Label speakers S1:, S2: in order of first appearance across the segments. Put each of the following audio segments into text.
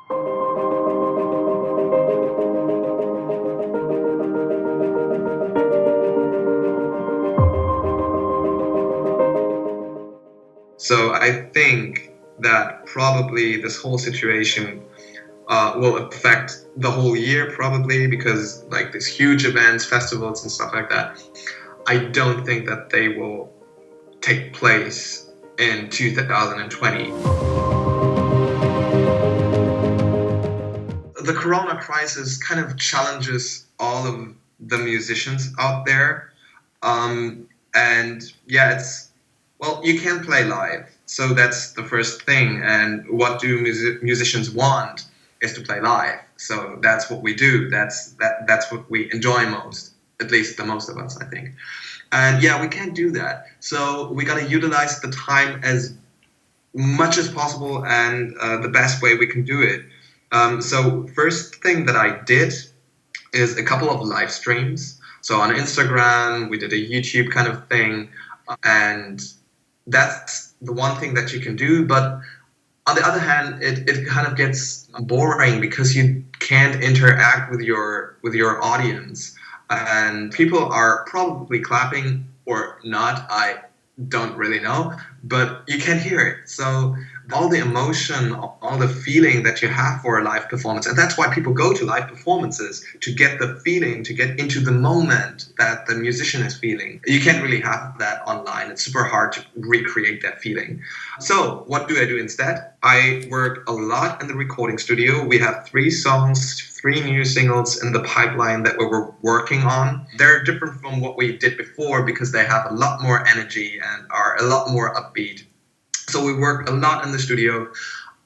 S1: So I think that probably this whole situation will affect the whole year probably because like these huge events, festivals and stuff like that. I don't think that they will take place in 2020. The corona crisis kind of challenges all of the musicians out there. And yeah, well, you can play live. So that's the first thing. And what do musicians want is to play live. So that's what we do. That's what we enjoy most, at least the most of us, I think. And yeah, we can't do that. So we got to utilize the time as much as possible and the best way we can do it. So first thing that I did is a couple of live streams. So on Instagram, we did a YouTube kind of thing. And that's the one thing that you can do. But on the other hand, it kind of gets boring because you can't interact with your audience. And people are probably clapping or not. I don't really know, but you can hear it. So all the emotion, all the feeling that you have for a live performance, and that's why people go to live performances, to get the feeling, to get into the moment that the musician is feeling. You can't really have that online. It's super hard to recreate that feeling. So what do I do instead? I work a lot in the recording studio. We have 3 songs, 3 new singles in the pipeline that we were working on. They're different from what we did before because they have a lot more energy and are a lot more upbeat. So we work a lot in the studio.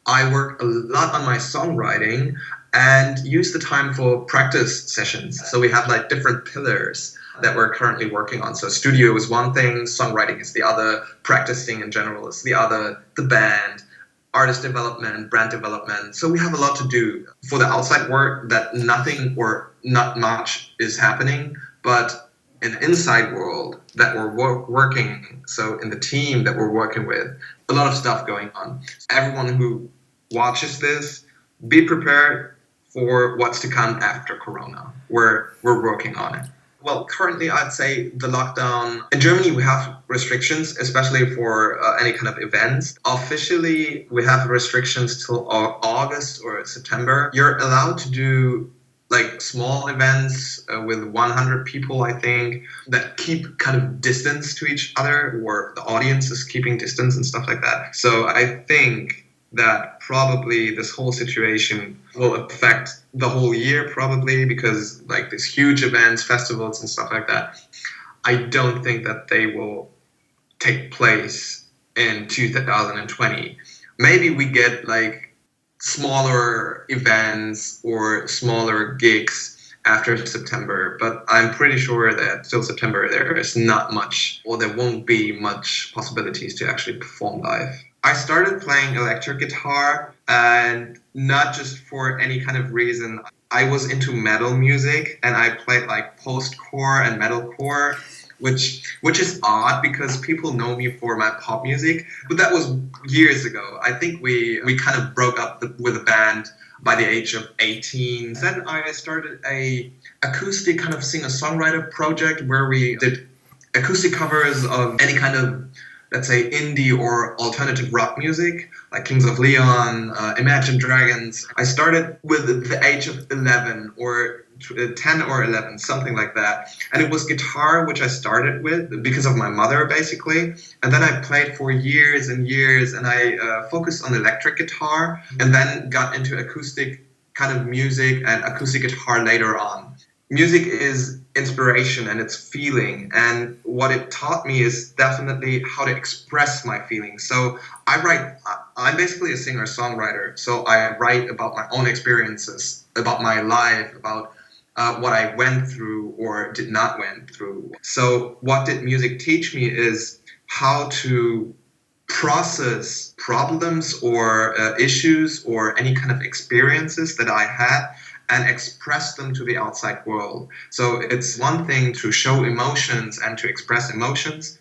S1: I work a lot on my songwriting and use the time for practice sessions. So we have like different pillars that we're currently working on. So studio is one thing, songwriting is the other, practicing in general is the other, the band, artist development, brand development. So we have a lot to do. For the outside work, that nothing or not much is happening, but in the inside world that we're working, so in the team that we're working with, a lot of stuff going on. Everyone who watches this, be prepared for what's to come after Corona. We're working on it. Well, currently I'd say the lockdown. In Germany we have restrictions, especially for any kind of events. Officially we have restrictions till August or September. You're allowed to do like small events with 100 people, I think, that keep kind of distance to each other, or the audience is keeping distance and stuff like that. So I think that probably this whole situation will affect the whole year probably because like these huge events, festivals and stuff like that, I don't think that they will take place in 2020. Maybe we get like smaller events or smaller gigs after September, but I'm pretty sure that till September there is not much, or there won't be much possibilities to actually perform live. I started playing electric guitar, and not just for any kind of reason. I was into metal music and I played like post-core and metalcore, which is odd because people know me for my pop music, but that was years ago. I think we kind of broke up with a band by the age of 18. Then I started a acoustic kind of singer-songwriter project where we did acoustic covers of any kind of, let's say, indie or alternative rock music, like Kings of Leon, Imagine Dragons. I started with the age of 11 or 10 or 11, something like that. And it was guitar, which I started with because of my mother, basically. And then I played for years and years, and I focused on electric guitar, and then got into acoustic kind of music and acoustic guitar later on. Music is inspiration and it's feeling, and what it taught me is definitely how to express my feelings. So I'm basically a singer-songwriter, so I write about my own experiences, about my life, about what I went through or did not went through. So what did music teach me is how to process problems or issues or any kind of experiences that I had and express them to the outside world. So it's one thing to show emotions and to express emotions,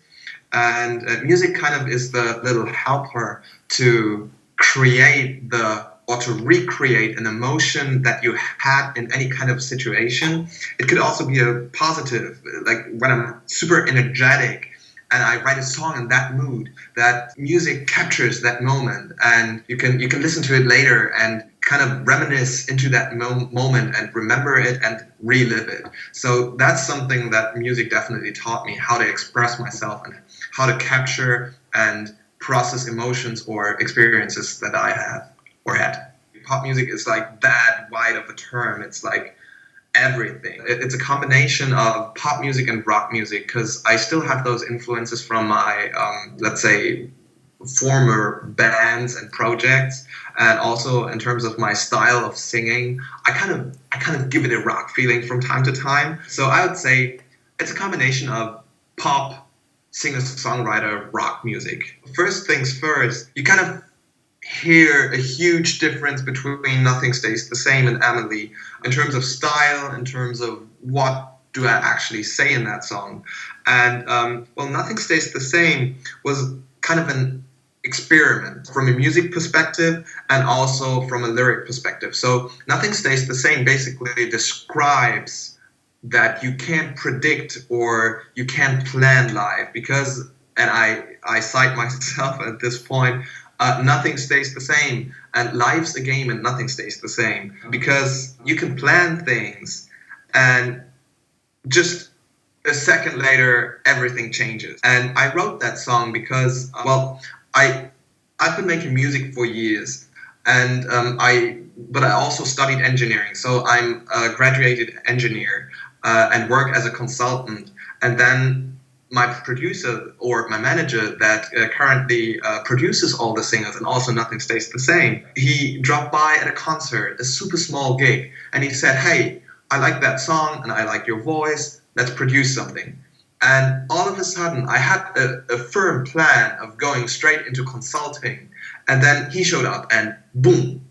S1: and music kind of is the little helper to create the or to recreate an emotion that you had in any kind of situation. It could also be a positive, like when I'm super energetic and I write a song in that mood, that music captures that moment, and you can listen to it later and kind of reminisce into that moment and remember it and relive it. So that's something that music definitely taught me, how to express myself and how to capture and process emotions or experiences that I have or had. Pop music is like that wide of a term. It's like everything. It's a combination of pop music and rock music, because I still have those influences from my, let's say, former bands and projects, and also in terms of my style of singing, I kind of give it a rock feeling from time to time. So I would say it's a combination of pop, singer-songwriter, rock music. First things first, you kind of hear a huge difference between Nothing Stays the Same and Emily in terms of style, in terms of what do I actually say in that song. And well, Nothing Stays the Same was kind of an experiment from a music perspective and also from a lyric perspective. So Nothing Stays the Same basically describes that you can't predict or you can't plan life, because, and I cite myself at this point, nothing stays the same, and life's a game and nothing stays the same, because you can plan things and just a second later everything changes. And I wrote that song because, well, I've been making music for years, and but I also studied engineering, so I'm a graduated engineer and work as a consultant. And then my producer or my manager that currently produces all the singers and also Nothing Stays the Same, he dropped by at a concert, a super small gig, and he said, "Hey, I like that song and I like your voice, let's produce something." And all of a sudden I had a firm plan of going straight into consulting, and then he showed up and boom,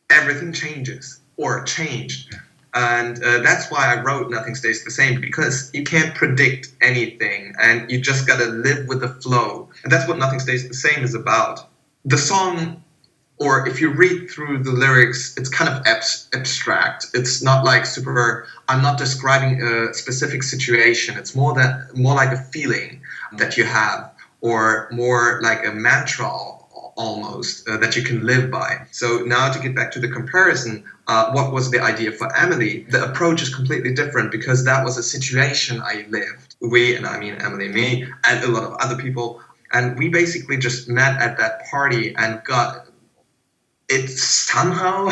S1: everything changes or changed. And that's why I wrote Nothing Stays the Same, because you can't predict anything and you just gotta live with the flow. And that's what Nothing Stays the Same is about. The song, or if you read through the lyrics, it's kind of abstract. It's not like super, I'm not describing a specific situation. It's more like a feeling that you have, or more like a mantra almost that you can live by. So now to get back to the comparison, what was the idea for Emily? The approach is completely different, because that was a situation I lived. We, and I mean Emily, me, and a lot of other people, and we basically just met at that party and it somehow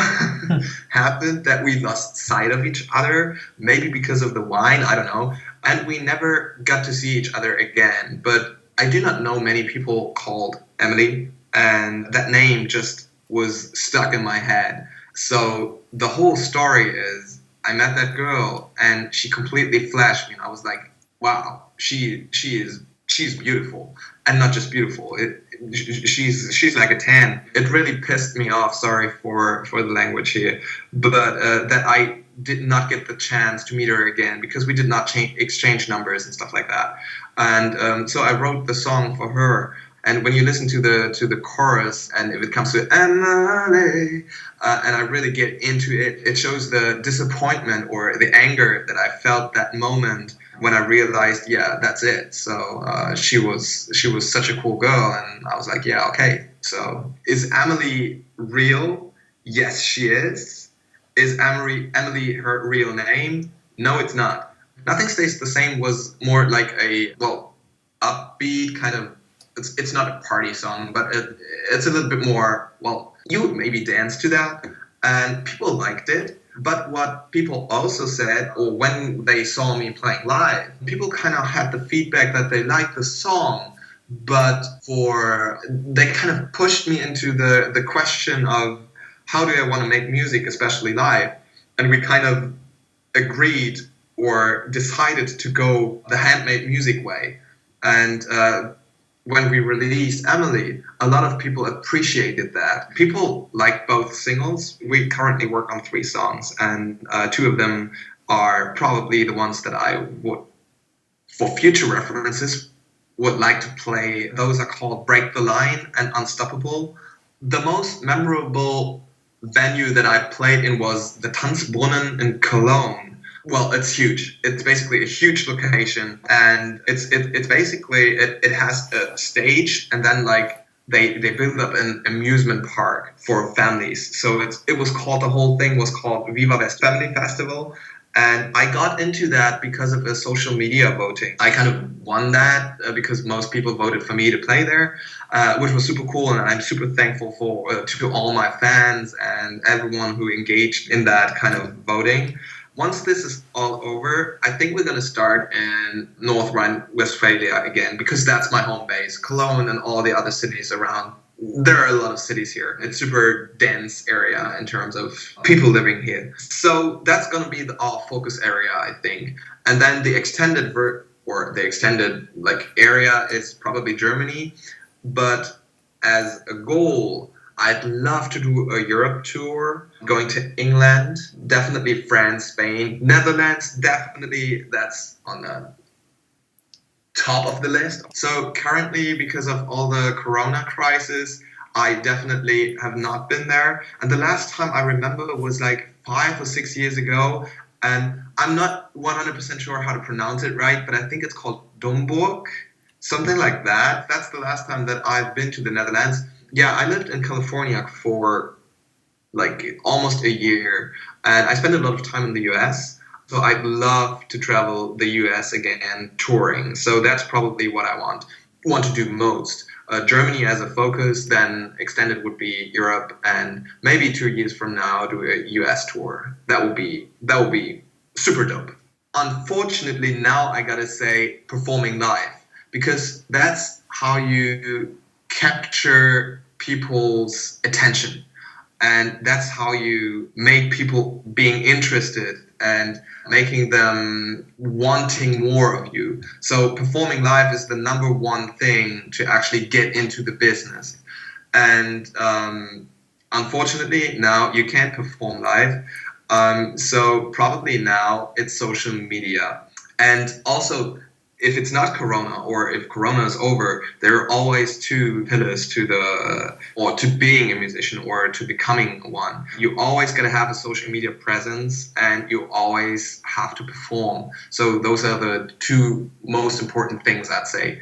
S1: happened that we lost sight of each other, maybe because of the wine, I don't know, and we never got to see each other again. But I do not know many people called Emily, and that name just was stuck in my head. So the whole story is, I met that girl and she completely flashed me, and I was like, wow, she's beautiful, and not just beautiful. She's like a 10. It really pissed me off. Sorry for the language here, but that I did not get the chance to meet her again, because we did not exchange numbers and stuff like that. And so I wrote the song for her. And when you listen to the chorus, and if it comes to Emily, and I really get into it, it shows the disappointment or the anger that I felt that moment when I realized, yeah, that's it. So she was such a cool girl, and I was like, yeah, okay. So is Emily real? Yes, she is. Is Emily her real name? No, it's not. Nothing Stays the Same was more like a, well, upbeat kind of. It's not a party song, but it's a little bit more, well, you would maybe dance to that, and people liked it. But what people also said, or when they saw me playing live, people kind of had the feedback that they liked the song, but they kind of pushed me into the question of, how do I want to make music, especially live? And we kind of agreed or decided to go the handmade music way. And when we released Emily, a lot of people appreciated that. People like both singles. We currently work on 3 songs, and 2 of them are probably the ones that I would, for future references, would like to play. Those are called Break the Line and Unstoppable. The most memorable venue that I played in was the Tanzbrunnen in Cologne. Well, it's huge. It's basically a huge location, and it's basically it has a stage, and then like they built up an amusement park for families. So it was called, the whole thing was called Viva West Family Festival. And I got into that because of a social media voting. I kind of won that because most people voted for me to play there, which was super cool. And I'm super thankful for to all my fans and everyone who engaged in that kind of voting. Once this is all over, I think we're going to start in Noordrijn-Westfalen again, because that's my home base. Cologne and all the other cities around, there are a lot of cities here. It's super dense area in terms of people living here. So that's going to be our focus area, I think. And then the extended like area is probably Germany. But as a goal, I'd love to do a Europe tour, going to England, definitely France, Spain, Netherlands, definitely that's on the top of the list. So currently, because of all the corona crisis, I definitely have not been there. And the last time I remember was like 5 or 6 years ago. And I'm not 100% sure how to pronounce it right, but I think it's called Domburg, something like that. That's the last time that I've been to the Netherlands. Yeah, I lived in California for like almost a year, and I spent a lot of time in the US. So I'd love to travel the US again, touring. So that's probably what I want to do most. Germany as a focus, then extended would be Europe, and maybe 2 years from now do a US tour. That would be super dope. Unfortunately, now I gotta say performing live, because that's how you capture people's attention. And that's how you make people being interested and making them wanting more of you. So performing live is the number one thing to actually get into the business. And unfortunately, now you can't perform live. So probably now it's social media. And also, if it's not Corona, or if Corona is over, there are always two pillars to being a musician or to becoming one. You always gotta have a social media presence, and you always have to perform. So those are the two most important things, I'd say.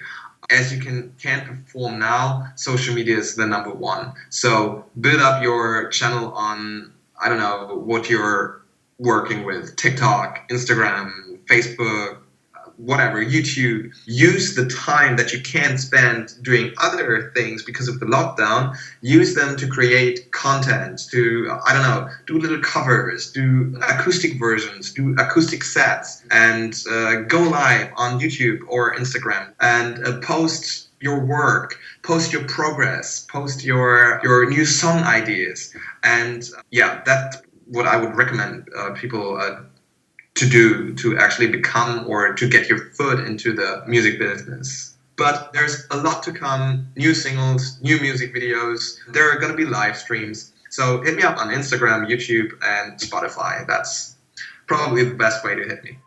S1: As you can't perform now, social media is the number one. So build up your channel on, I don't know, what you're working with, TikTok, Instagram, Facebook, whatever, YouTube. Use the time that you can spend doing other things because of the lockdown. Use them to create content, to, I don't know, do little covers, do acoustic versions, do acoustic sets, and go live on YouTube or Instagram, and post your work, post your progress, post your new song ideas. And yeah, that's what I would recommend people to do to actually become or to get your foot into the music business. But there's a lot to come, new singles, new music videos. There are going to be live streams. So hit me up on Instagram, YouTube, and Spotify. That's probably the best way to hit me.